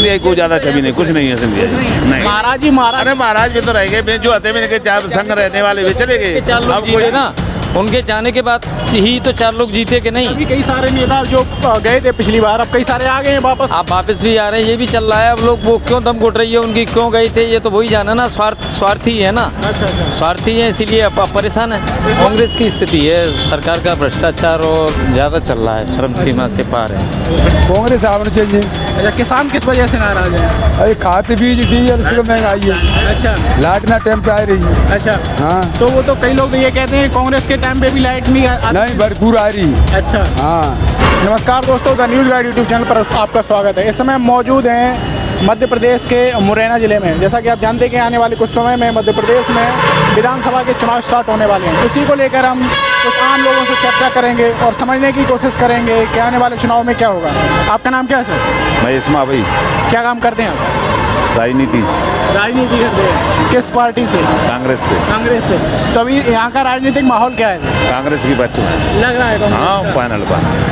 सिंधिया को ज्यादा छवि नहीं, कुछ नहीं है सिंधिया नहीं। महाराज जी महाराज अरे महाराज भी तो रह गए, जो आते भी चार संग रहने वाले भी चले गए। 4 लोग जीते ना, उनके जाने के बाद ही तो 4 लोग जीते कि नहीं। अभी कई सारे नेता जो गए थे पिछली बार, अब कई सारे आ गए हैं वापस। आप वापस भी आ रहे हैं, ये भी चल रहा है। अब लोग वो क्यों दम घुट रही है उनकी, क्यों गए थे, ये तो वही जाना ना। स्वार्थी है ना, अच्छा अच्छा। स्वार्थी है, इसीलिए अब परेशान है। कांग्रेस की स्थिति है, सरकार का भ्रष्टाचार और ज़्यादा चल रहा है, चरम सीमा से पार है। कांग्रेस आना चाहिए। अच्छा, किसान किस वजह से नाराज है? अरे खाते बीज डीजल इसको महंगाई है। अच्छा लाइट ना टाइम पे आ रही है। अच्छा। हाँ तो वो तो कई लोग तो ये कहते हैं कांग्रेस के टाइम पे भी लाइट नहीं नहीं भरपूर आ रही है। अच्छा। हाँ नमस्कार दोस्तों, the news guide YouTube channel पर आपका स्वागत है। इस समय हम मौजूद हैं मध्य प्रदेश के मुरैना ज़िले में। जैसा कि आप जानते हैं कि आने वाले कुछ समय में मध्य प्रदेश में विधानसभा के चुनाव स्टार्ट होने वाले हैं। उसी को लेकर हम कुछ आम लोगों से चर्चा करेंगे और समझने की कोशिश करेंगे कि आने वाले चुनाव में क्या होगा। आपका नाम क्या है सर? मैं इसमा भाई, क्या काम करते हैं आप? राजनीति राजनीति करते हैं। किस पार्टी से? कांग्रेस से। कांग्रेस से। तो अभी यहाँ का राजनीतिक माहौल क्या है? कांग्रेस की बच्चे लग रहा है कांग्रेस हाँ का? फाइनल।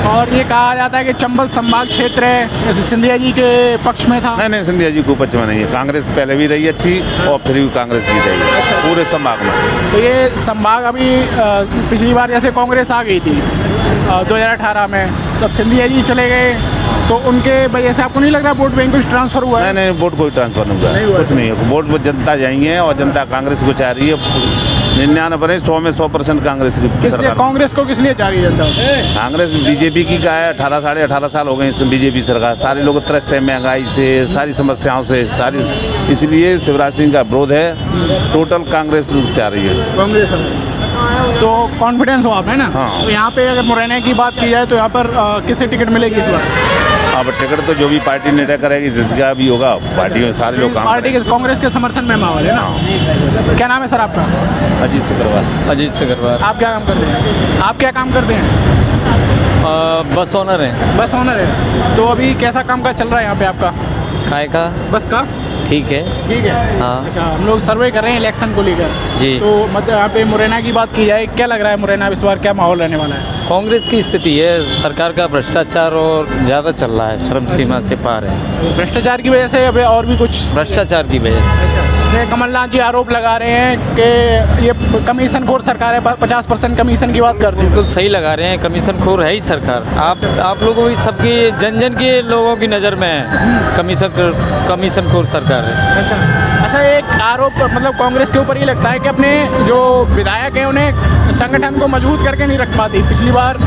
और ये कहा जाता है कि चंबल संभाग क्षेत्र है, जैसे सिंधिया जी के पक्ष में था। नहीं सिंधिया जी को पक्ष में नहीं है, कांग्रेस पहले भी रही अच्छी और फिर भी कांग्रेस जीत रही है पूरे संभाग में। तो ये संभाग अभी पिछली बार जैसे कांग्रेस आ गई थी 2018 में, तब सिंधिया जी चले गए, तो उनके वजह से आपको नहीं लग रहा वोट बैंक कुछ ट्रांसफर हुआ है? नहीं वोट कोई ट्रांसफर नहीं हुआ, कुछ नहीं है। वोट जनता जाएंगे और जनता कांग्रेस को चाह रही है। 99 100 में 100% कांग्रेस की सरकार। कांग्रेस को किस लिए चाह रही है जनता? कांग्रेस बीजेपी की का है, 18 साढ़े 18 साल हो गए इस बीजेपी सरकार। सारे लोग त्रस्त हैं महंगाई से, सारी समस्याओं से, सारी, इसलिए शिवराज सिंह का विरोध है। टोटल कांग्रेस चाह रही है। कांग्रेस तो कॉन्फिडेंस हो आप, है ना? हाँ। तो यहाँ पे अगर मुरैना की बात की जाए तो यहाँ पर किसे टिकट मिलेगी इस बार? अब टिकट तो जो भी पार्टी निर्णय करेगी, जिसका भी होगा, पार्टी में सारे लोग काम पार्टी के कांग्रेस के समर्थन में माहौल है ना? क्या नाम है सर आपका? अजीत सिकरवाल। अजीत सिकरवाल। आप क्या काम करते हैं? आप क्या काम करते हैं? बस ओनर है। बस ओनर है। तो अभी कैसा काम का चल रहा है यहाँ पे आपका? काय का बस का? ठीक है। ठीक है। हाँ। अच्छा, हम लोग सर्वे कर रहे हैं इलेक्शन को लेकर जी। तो मतलब यहाँ पे मुरैना की बात की जाए, क्या लग रहा है मुरैना इस बार क्या माहौल रहने वाला है? कांग्रेस की स्थिति है, सरकार का भ्रष्टाचार और ज़्यादा चल रहा है, चरम सीमा से पार है। भ्रष्टाचार की वजह से अभी और भी कुछ? भ्रष्टाचार की वजह से। अच्छा, कमलनाथ जी आरोप लगा रहे हैं कि ये कमीशन खोर सरकार है, 50% कमीशन की बात करते हैं। बिल्कुल सही लगा रहे हैं, कमीशन खोर है ही सरकार। आप लोगों की सबकी जन के लोगों की नज़र में है कमीशन खोर सरकार है। अच्छा, एक आरोप मतलब कांग्रेस के ऊपर ये लगता है कि अपने जो विधायक हैं उन्हें संगठन को मजबूत करके नहीं रख पाती। पिछली बार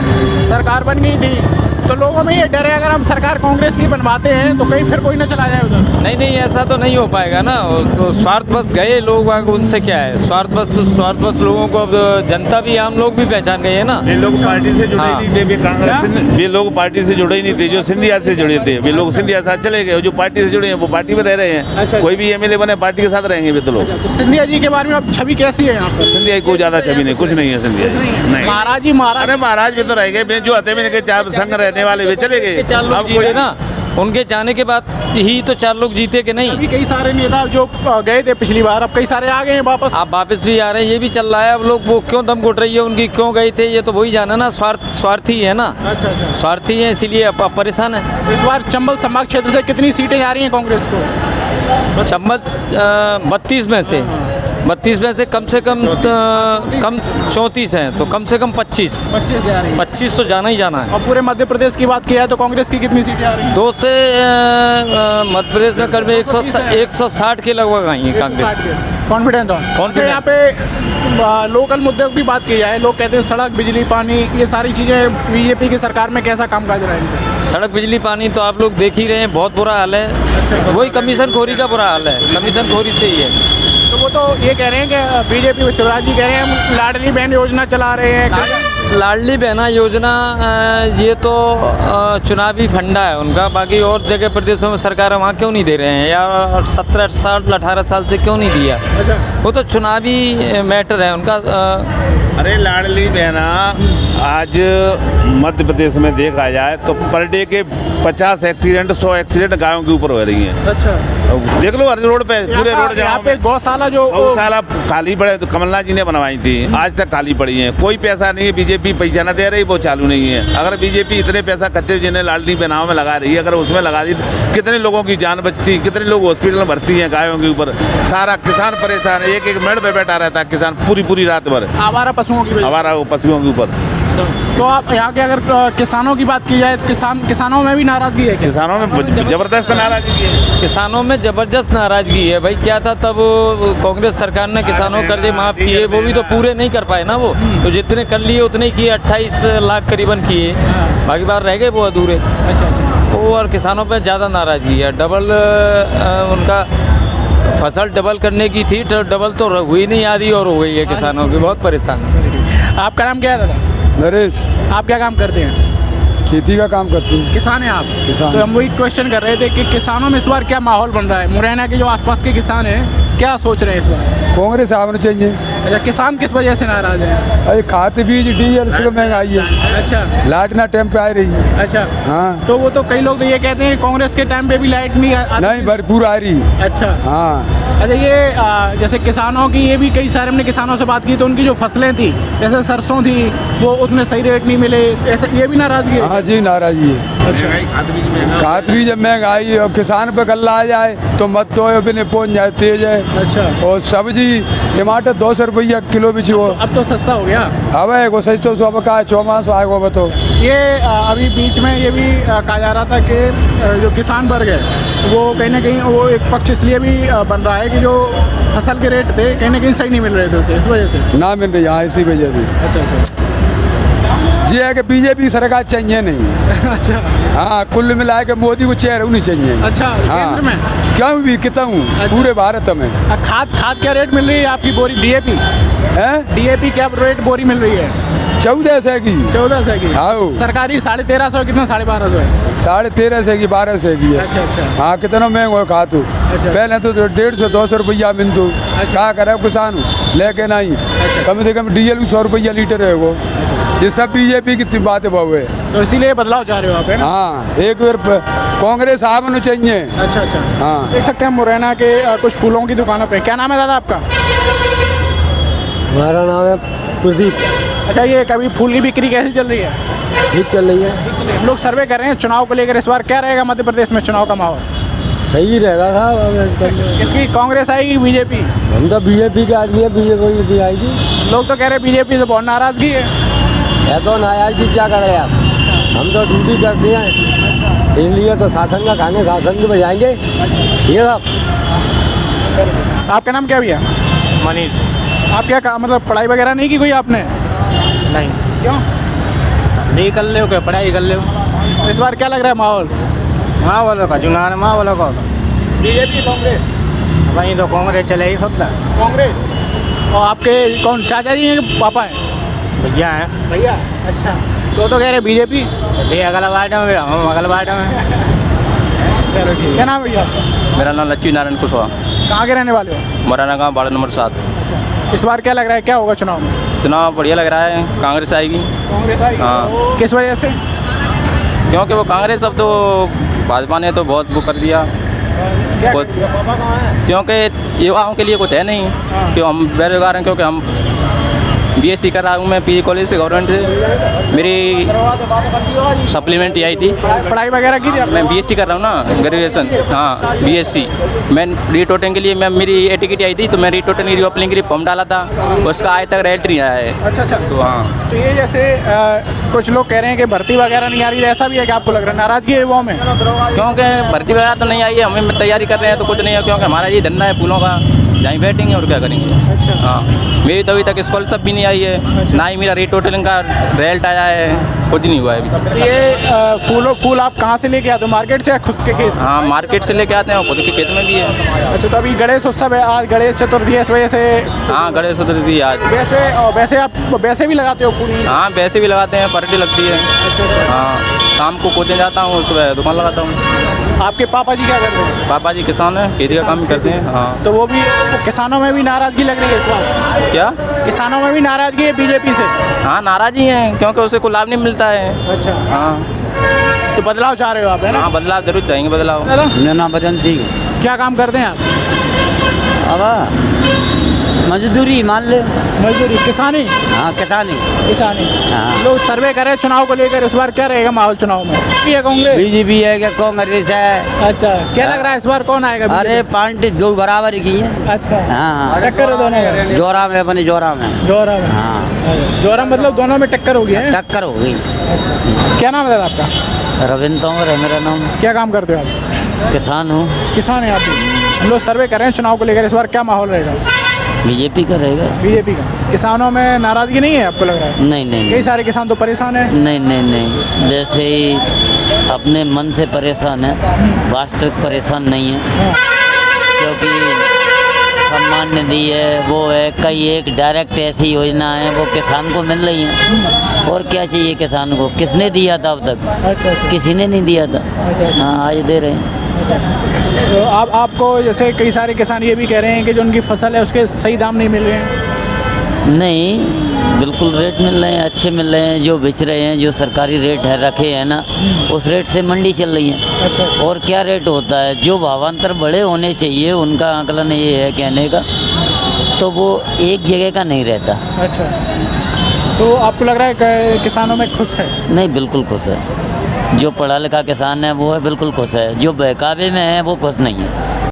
सरकार बन गई थी तो लोगों में ये डर है अगर हम सरकार कांग्रेस की बनवाते हैं तो कहीं फिर कोई ना चला जाए उधर। नहीं ऐसा तो नहीं हो पाएगा ना। तो स्वार्थ बस गए लोग, उनसे क्या है? स्वार्थ बस लोगों को अब जनता भी, आम लोग भी पहचान गए हैं ना। ये लोग पार्टी से जुड़े हाँ। नहीं थे, कांग्रेस ये लोग पार्टी से जुड़े ही नहीं थे। जो सिंधिया से जुड़े थे वे लोग सिंधिया साथ चले गए, जो पार्टी से जुड़े हैं वो पार्टी में रह रहे हैं। अच्छा। कोई भी एमएलए बने पार्टी के साथ रहेंगे वे तो लोग। तो सिंधिया जी के बारे में अब छवि कैसी है यहाँ पर? सिंधिया को ज्यादा छवि नहीं, कुछ नहीं है सिंधिया नहीं। महाराज जी महाराज। अरे महाराज भी तो रह गए, जो आते भी चार संग रहने वाले वे चले गए। 4 लोग जीते ना, उनके जाने के बाद ही तो 4 लोग जीते कि नहीं। अभी कई सारे नेता जो गए थे पिछली बार, अब कई सारे आ गए हैं वापस। आप वापस भी आ रहे हैं, ये भी चल रहा है। अब लोग वो क्यों दम घुट रही है उनकी, क्यों गए थे, ये तो वही जाना ना। स्वार्थी है ना, अच्छा। स्वार्थी है, इसीलिए अब परेशान है। इस बार चंबल संभाग क्षेत्र से कितनी सीटें जा रही हैं कांग्रेस को? चंबल 32 में से कम से कम 34 हैं, तो कम से कम 25 जा रही हैं। 25 तो जाना ही जाना है। और पूरे मध्य प्रदेश की बात की जाए तो कांग्रेस की कितनी सीटें आ रही हैं? 2 से मध्य प्रदेश में करीब 160 के लगभग आई है कांग्रेस। कॉन्फिडेंस हो? यहाँ पे लोकल मुद्दों की बात की जाए, लोग कहते हैं सड़क, बिजली, पानी, ये सारी चीज़ें बीजेपी की सरकार में कैसा कामकाज रहा है? सड़क, बिजली, पानी तो आप लोग देख ही रहे हैं, बहुत बुरा हाल है। वही कमीशन खोरी का बुरा हाल है, कमीशन खोरी से ही है। तो वो तो ये कह रहे हैं कि बीजेपी शिवराज जी कह रहे हैं हम लाडली बहन योजना चला रहे हैं। लाडली बहना योजना ये तो चुनावी फंडा है उनका। बाकी और जगह प्रदेशों में सरकार वहाँ क्यों नहीं दे रहे हैं, या 17 साल 18 साल से क्यों नहीं दिया? वो तो चुनावी मैटर है उनका। अरे लाडली बहना आज मध्य प्रदेश में देखा जाए तो पर डे के 50 एक्सीडेंट 100 एक्सीडेंट गायों के ऊपर हो रही हैं। अच्छा, देख लो हर रोड पे, पूरे रोड यहाँ पे गौशाला जो गौशाला खाली पड़े, तो कमलनाथ जी ने बनवाई थी, आज तक खाली पड़ी है। कोई पैसा नहीं है, बीजेपी पैसा ना दे रही, वो चालू नहीं है। अगर बीजेपी इतने पैसा कच्चे जिन्हें लाडली बनाव में लगा रही है, अगर उसमें लगा दी तो कितने लोगों की जान बचती, कितने लोग हॉस्पिटल में भर्ती हैं गायों के ऊपर। सारा किसान परेशान है, एक एक मेड़ पे बैठा रहता है किसान पूरी रात भर, आवारा पशुओं की वजह हमारा पशुओं के ऊपर। तो आप यहाँ के अगर किसानों की बात की जाए, किसानों में भी नाराजगी है क्या? किसानों में जबरदस्त नाराजगी है। किसानों में जबरदस्त नाराजगी है भाई। क्या था तब कांग्रेस सरकार ने किसानों कर्जे माफ किए, वो भी तो पूरे नहीं कर पाए ना। वो तो जितने कर लिए उतने किए, 28 लाख करीबन किए, बाकी बार रह गए वो अधूरे। अच्छा, वो और किसानों पे ज़्यादा नाराजगी है। डबल उनका फसल डबल करने की थी, तो डबल तो हुई नहीं, आधी और हो गई है। किसानों की बहुत परेशान है। आपका नाम क्या है दादा? नरेश, आप क्या काम करते हैं? खेती का काम करते हैं। किसान हैं आप? किसान। तो हम वही क्वेश्चन कर रहे थे कि किसानों में इस बार क्या माहौल बन रहा है? मुरैना के जो आसपास के किसान हैं क्या सोच रहे हैं इस बार? कांग्रेस आना चाहिए। अच्छा, किसान किस वजह से नाराज हैं? अरे खाते बीज डीजल से महंगाई है। अच्छा लाइट ना टाइम पे आ रही है। अच्छा, हाँ, तो वो तो कई लोग तो ये कहते हैं कि कांग्रेस के टाइम पे भी लाइट नहीं आती। नहीं भरपूर आ रही है। अच्छा, हाँ, अच्छा ये जैसे किसानों की, ये भी कई सारे हमने किसानों से बात की तो उनकी जो फसलें थी, जैसे सरसों थी, वो उतने सही रेट नहीं मिले, ऐसे ये भी नाराजगी है? हाँ जी, नाराजगी है। खाद बीज जब महंगाई है और किसान पे गल्ला आ जाए तो मत तो बिना पहुँच जाए तेज है। अच्छा, और सब्जी टमाटर 200 रुपया किलो भी छो। अब तो सस्ता हो गया। अब है वो सच तो सब का है, 6 मास आएगा वो तो। ये अभी बीच में ये भी कहा जा रहा था कि जो किसान वर्ग है वो कहीं ना कहीं वो एक पक्ष इसलिए भी बन रहा है कि जो फसल के रेट थे कहीं ना कहीं सही नहीं मिल रहे थे उसे, इस वजह से ना मिल रही हाँ, इसी वजह भी। अच्छा ये है कि बीजेपी सरकार चाहिए नहीं। अच्छा हाँ, कुल मिला के मोदी को चेहरा नहीं चाहिए। अच्छा, हाँ, केंद्र में क्यों भी कितना हूँ अच्छा। पूरे भारत में। खाद क्या रेट मिल रही है आपकी बोरी? डीएपी है क्या रेट बोरी मिल रही है? 1400 की। 1400 की। हाँ। सरकारी 1350, कितना 1250 है? 1350 की 1200 की है। अच्छा। हाँ, कितना महंगा खा तू। अच्छा। पहले तो 150-200 रुपया मिलतू। क्या करे किसान लेके नहीं, कम से कम डीजल भी 100 रुपया लीटर है वो। ये सब बीजेपी की बातें बहु है। तो इसीलिए बदलाव चाह रहे हो आप, है ना? हाँ, एक बार कांग्रेस आना चाहिए। अच्छा। हाँ। देख सकते हैं मुरैना के कुछ फूलों की दुकानों पे। क्या नाम है दादा आपका? हमारा नाम है प्रदीप। अच्छा, ये कभी फूल की बिक्री कैसी चल रही है? ठीक चल रही है। हम लोग सर्वे कर रहे हैं चुनाव को लेकर, इस बार क्या रहेगा मध्य प्रदेश में चुनाव का माहौल? सही रहेगा साहब। इसकी कांग्रेस आएगी बीजेपी? हम तो बीजेपी के आदमी है, बीजेपी भी आएगी। लोग तो कह रहे हैं बीजेपी से बहुत नाराजगी है तो नाराजगी क्या करें आप, हम तो ड्यूटी करते हैं, इसलिए तो शासन का खाने शासन भी बजाएंगे। ये साहब। आपका नाम क्या भैया? मनीष। आप क्या मतलब पढ़ाई वगैरह नहीं की कोई आपने? नहीं, क्यों? नहीं कर ले क्या पढ़ाई कर ले। इस बार क्या लग रहा है माहौल? माँ वालों का चुनाव है, माँ वालों का होगा। बीजेपी कांग्रेस? वहीं तो कांग्रेस चलेगी सब ना। कांग्रेस। और आपके कौन चाचा जी हैं कि पापा हैं? भैया हैं। भैया। अच्छा, तो कह रहे बीजेपी। ये अगला वार्ड में, हम अगला वार्ड में। चलो ठीक। क्या नाम है भैया आपका? मेरा नाम लक्ष्मी नारायण कुशवाहा, कहाँ के रहने वाले हो? मुरैना गाँव वार्ड नंबर 7। इस बार क्या लग रहा है, क्या होगा चुनाव में? चुनाव बढ़िया लग रहा है, कांग्रेस आएगी। कांग्रेस आएगी? हाँ। किस वजह से? क्योंकि वो कांग्रेस अब तो भाजपा ने तो बहुत वो कर दिया। क्या बहुत- कर दिया? पापा कहाँ हैं? क्योंकि युवाओं के लिए कुछ है नहीं, क्यों हम बेरोजगार हैं, क्योंकि हम बीएससी कर रहा हूँ मैं पीजी कॉलेज से, गवर्नमेंट से। मेरी सप्लीमेंट्री आई थी। पढ़ाई वगैरह की थी आपने? मैं बीएससी कर रहा हूँ ना, ग्रेजुएशन। हाँ, बीएससी। मैं रीटोटिंग के लिए मेरी एटिकेट आई थी, तो मैं रीटोटिंग की रीअप्लिंग के लिए फॉर्म डाला था, उसका आज तक रेट नहीं आया है। अच्छा। तो हाँ, तो ये जैसे कुछ लोग कह रहे हैं कि भर्ती वगैरह नहीं आ रही है, ऐसा भी है कि आपको लग रहा है नाराजगी है युवाओं में? क्योंकि भर्ती वगैरह तो नहीं आई है, हमें तैयारी कर रहे हैं तो कुछ नहीं है, क्योंकि हमारा ये धंधा है फूलों का, जहीं बैठेंगे और क्या करेंगे। अच्छा। हाँ, मेरी तो अभी तक स्कॉलरशिप भी नहीं आई है, ना ही मेरा रीटोटलिंग का रेल्ट आया है, कुछ नहीं हुआ है अभी तक। ये फूल आप कहाँ से लेके आते हो, मार्केट से या खुद के खेत? हाँ, मार्केट से लेके आते हैं, खुद के खेत में भी है। अच्छा, तो अभी गणेश उत्सव है, आज गणेश चतुर्थी है, इस वजह से हाँ, गणेश चतुर्थी आज। वैसे आप वैसे भी लगाते हो पूरी? हाँ, वैसे भी लगाते हैं, पार्टी लगती है। हाँ, शाम को कोचिंग जाता हूँ, सुबह दुकान लगाता हूँ। आपके पापा जी क्या करते हैं? पापा जी किसान है, खेती का काम करते हैं। हाँ। तो वो भी किसानों में भी नाराजगी लग रही है इस बार? क्या? किसानों में भी नाराजगी है बीजेपी से? हाँ, नाराज ही हैं क्योंकि उसे कोई लाभ नहीं मिलता है। अच्छा, हाँ। तो बदलाव चाह रहे हो आप, है ना? हाँ, बदलाव जरूर चाहेंगे, बदलाव। दादा मेरा नाम भजन सिंह। क्या काम करते हैं आप? अब मजदूरी मान ले। मजदूरी, किसानी? हाँ, किसानी। किसानी। हाँ। लोग सर्वे कर रहे हैं चुनाव को लेकर, इस बार क्या रहेगा माहौल चुनाव में? ये कांग्रेस? बीजेपी है क्या कांग्रेस है? अच्छा, क्या लग रहा है इस बार कौन आएगा? अरे पार्टी दो बराबर की है। अच्छा, हाँ, टक्कर है दोनों में? जोरा में, अपने जोरा में। जोरा में? हाँ, जोरा मतलब दोनों में टक्कर होगी है? टक्कर हो गई। क्या नाम है दादा आपका? रविंद्र तोमर है मेरा नाम, क्या काम करते हो आप? किसान हूँ। किसान है आप भी? हम लोग सर्वे कर रहे हैं चुनाव को लेकर, इस बार क्या माहौल रहेगा? बीजेपी का रहेगा। बीजेपी का। किसानों में नाराजगी नहीं है आपको लग रहा है? नहीं नहीं कई सारे किसान तो परेशान हैं। नहीं नहीं नहीं, जैसे ही अपने मन से परेशान है, वास्तविक परेशान नहीं है, क्योंकि सम्मान निधि है, वो है, कई एक डायरेक्ट ऐसी योजना है वो किसान को मिल रही है। और क्या चाहिए किसान को? किसने दिया था अब तक? अच्छा, किसी ने नहीं दिया था। हाँ, आज दे रहे हैं। तो आपको जैसे कई सारे किसान ये भी कह रहे हैं कि जो उनकी फसल है उसके सही दाम नहीं मिल रहे हैं। नहीं, बिल्कुल रेट मिल रहे हैं, अच्छे मिल रहे हैं, जो बेच रहे हैं, जो सरकारी रेट है रखे हैं ना, उस रेट से मंडी चल रही है। अच्छा, और क्या रेट होता है? जो भावांतर बड़े होने चाहिए, उनका आकलन ये है कहने का, तो वो एक जगह का नहीं रहता। अच्छा, तो आपको लग रहा है कि किसानों में खुश है? नहीं, बिल्कुल खुश है। जो पढ़ा लिखा किसान है वो है बिल्कुल खुश है, जो बहकावे में है वो खुश नहीं है।